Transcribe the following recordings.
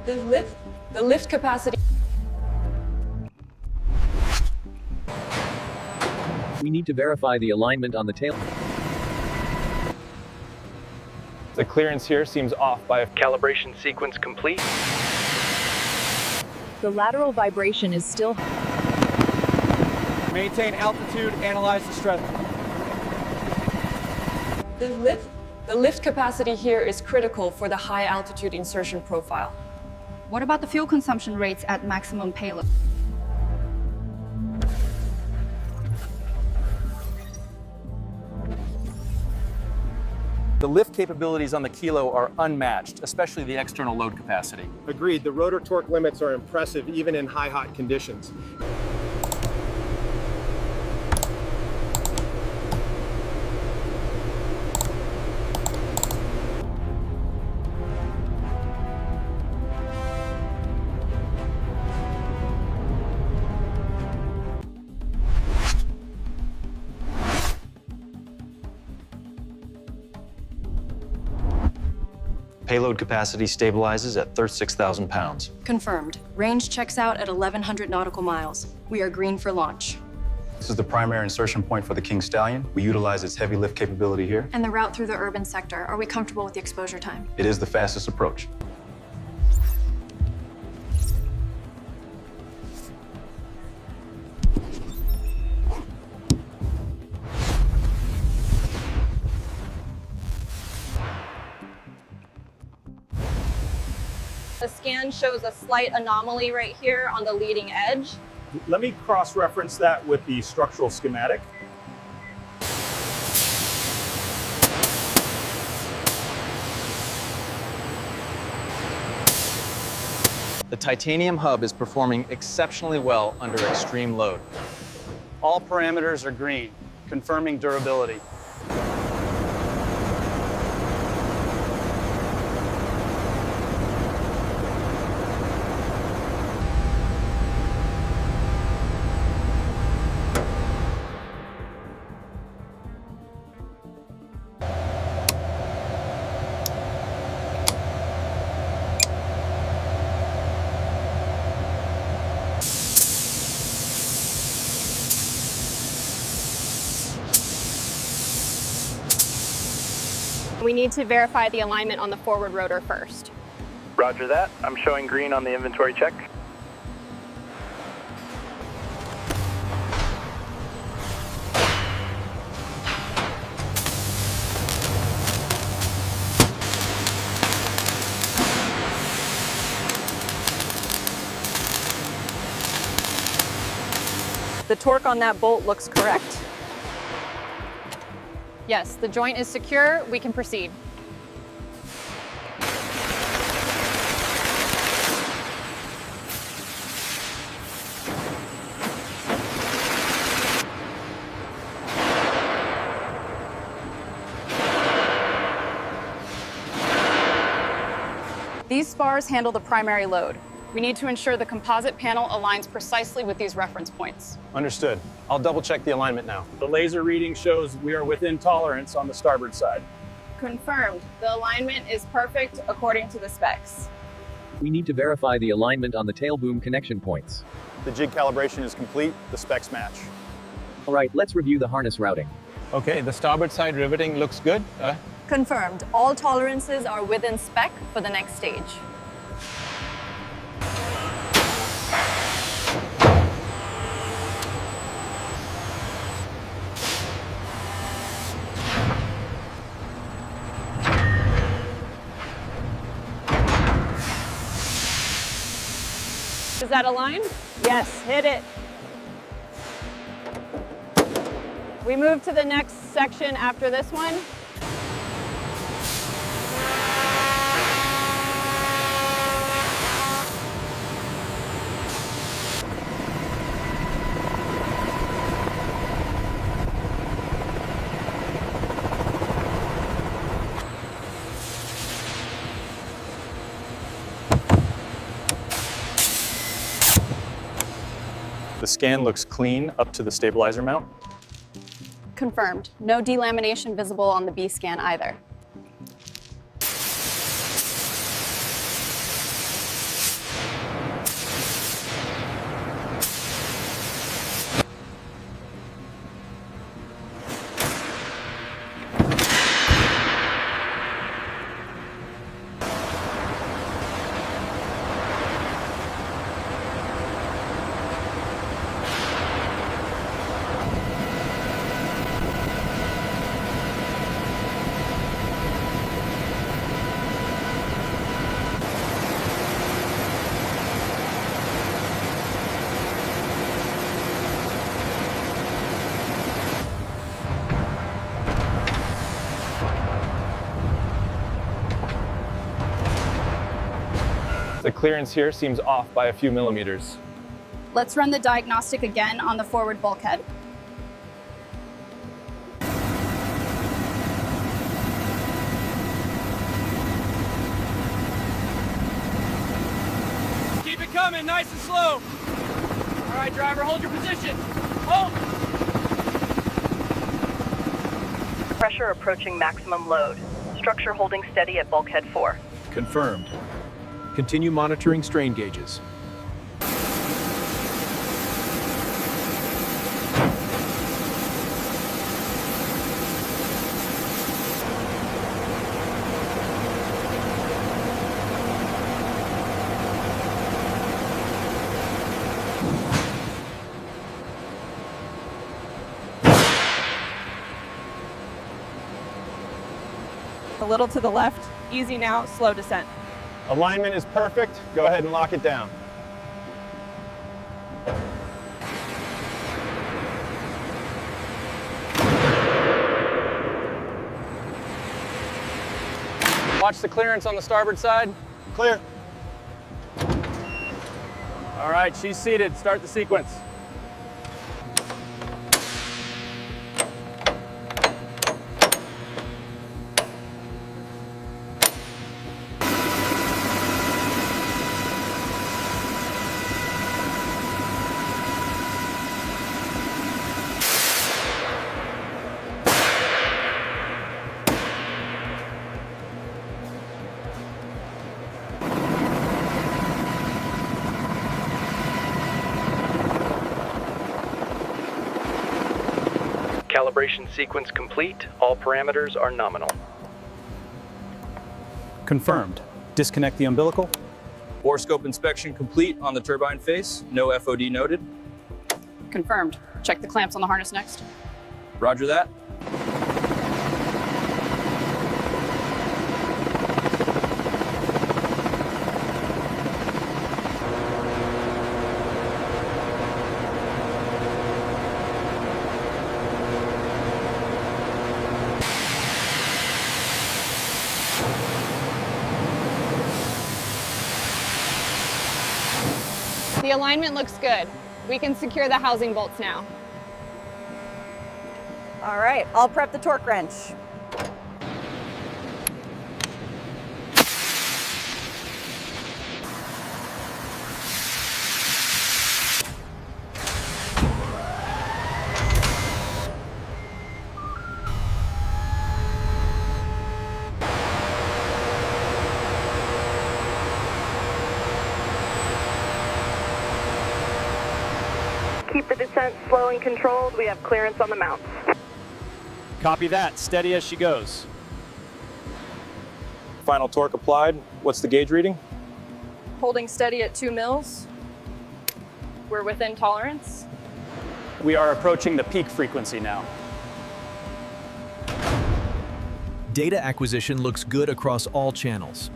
The lift capacity. We need to verify the alignment on the tail. The clearance here seems off by a calibration sequence complete. The lateral vibration is still. Maintain altitude, analyze the stress. The lift capacity here is critical for the high altitude insertion profile. What about the fuel consumption rates at maximum payload? The lift capabilities on the Kilo are unmatched, especially the external load capacity. Agreed, the rotor torque limits are impressive even in high hot conditions. Payload capacity stabilizes at 36,000 pounds. Confirmed. Range checks out at 1,100 nautical miles. We are green for launch. This is the primary insertion point for the King Stallion. We utilize its heavy lift capability here. And the route through the urban sector, are we comfortable with the exposure time? It is the fastest approach. The scan shows a slight anomaly right here on the leading edge. Let me cross-reference that with the structural schematic. The titanium hub is performing exceptionally well under extreme load. All parameters are green, confirming durability. We need to verify the alignment on the forward rotor first. Roger that. I'm showing green on the inventory check. The torque on that bolt looks correct. Yes, the joint is secure. We can proceed. These spars handle the primary load. We need to ensure the composite panel aligns precisely with these reference points. Understood. I'll double check the alignment now. The laser reading shows we are within tolerance on the starboard side. Confirmed. The alignment is perfect according to the specs. We need to verify the alignment on the tail boom connection points. The jig calibration is complete, the specs match. All right, let's review the harness routing. Okay, the starboard side riveting looks good. Confirmed. All tolerances are within spec for the next stage. Is that aligned? Yes, hit it. We move to the next section after this one. The scan looks clean up to the stabilizer mount. Confirmed. No delamination visible on the B scan either. The clearance here seems off by a few millimeters. Let's run the diagnostic again on the forward bulkhead. Keep it coming, nice and slow. All right, driver, hold your position. Hold. Pressure approaching maximum load. Structure holding steady at bulkhead 4. Confirmed. Continue monitoring strain gauges. A little to the left, easy now, slow descent. Alignment is perfect. Go ahead and lock it down. Watch the clearance on the starboard side. Clear. All right, she's seated. Start the sequence. Calibration sequence complete. All parameters are nominal. Confirmed. Disconnect the umbilical. Bore scope inspection complete on the turbine face. No FOD noted. Confirmed. Check the clamps on the harness next. Roger that. The alignment looks good. We can secure the housing bolts now. All right, I'll prep the torque wrench. Keep the descent slow and controlled. We have clearance on the mounts. Copy that. Steady as she goes. Final torque applied. What's the gauge reading? Holding steady at 2 mils. We're within tolerance. We are approaching the peak frequency now. Data acquisition looks good across all channels.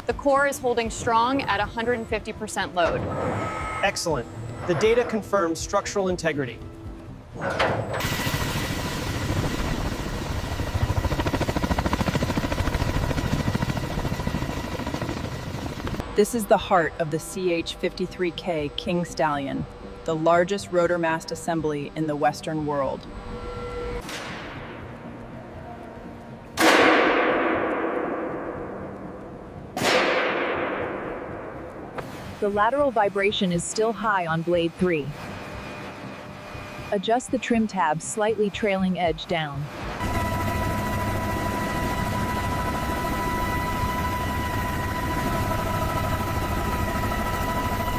The core is holding strong at 150% load. Excellent. The data confirms structural integrity. This is the heart of the CH-53K King Stallion, the largest rotor mast assembly in the Western world. The lateral vibration is still high on blade 3. Adjust the trim tab slightly trailing edge down.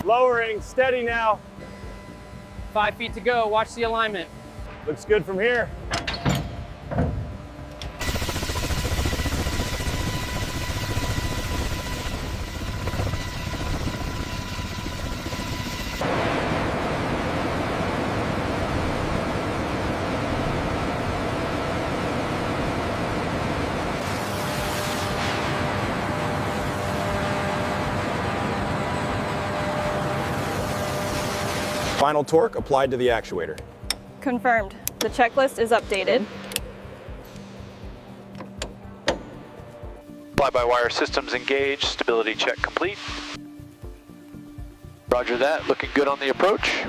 Lowering, steady now. 5 feet to go, watch the alignment. Looks good from here. Final torque applied to the actuator. Confirmed. The checklist is updated. Fly-by-wire systems engaged. Stability check complete. Roger that. Looking good on the approach.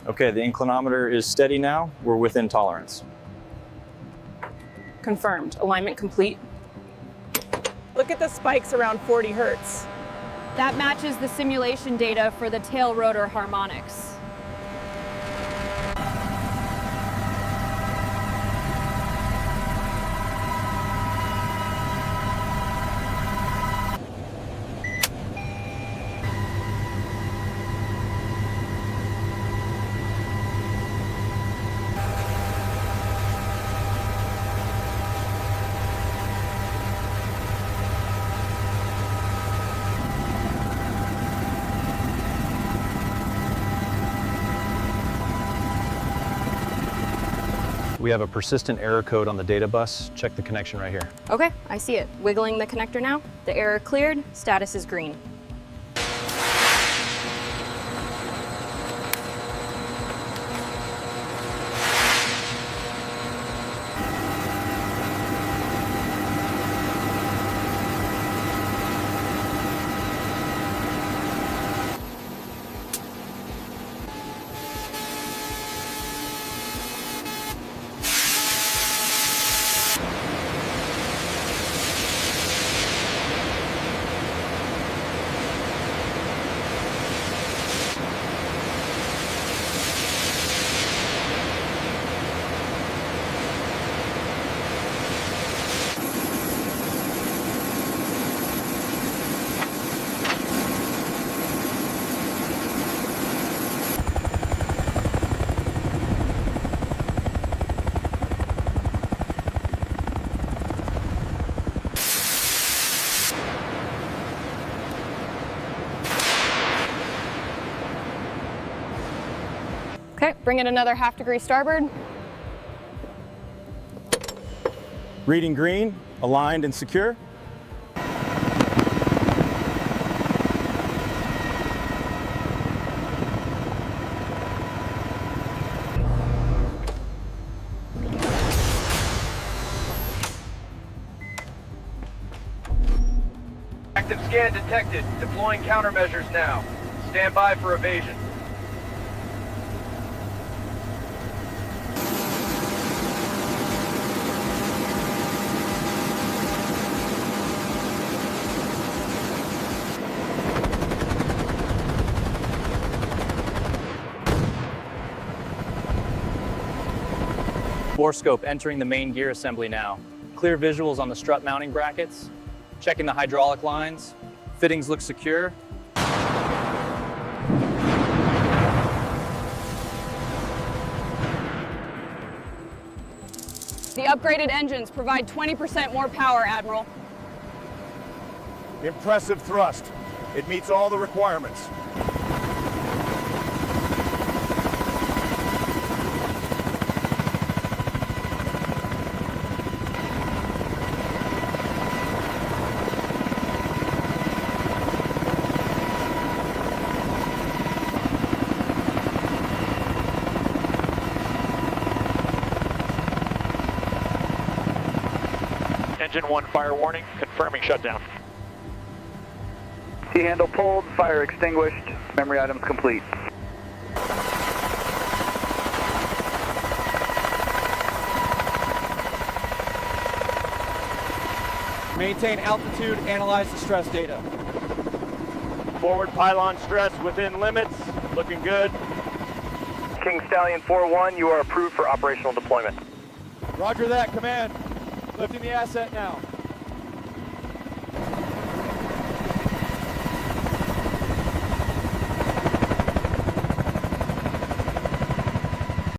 Okay, the inclinometer is steady now. We're within tolerance. Confirmed. Alignment complete. Look at the spikes around 40 hertz. That matches the simulation data for the tail rotor harmonics. We have a persistent error code on the data bus. Check the connection right here. Okay, I see it. Wiggling the connector now. The error cleared. Status is green. Okay, bring it another ½ degree starboard. Reading green, aligned and secure. Active scan detected. Deploying countermeasures now. Stand by for evasion. Borescope entering the main gear assembly now. Clear visuals on the strut mounting brackets. Checking the hydraulic lines. Fittings look secure. The upgraded engines provide 20% more power, Admiral. Impressive thrust. It meets all the requirements. Engine 1 fire warning, confirming shutdown. T-handle pulled, fire extinguished, memory items complete. Maintain altitude, analyze the stress data. Forward pylon stress within limits, looking good. King Stallion 4-1, you are approved for operational deployment. Roger that, command. Lifting the asset now.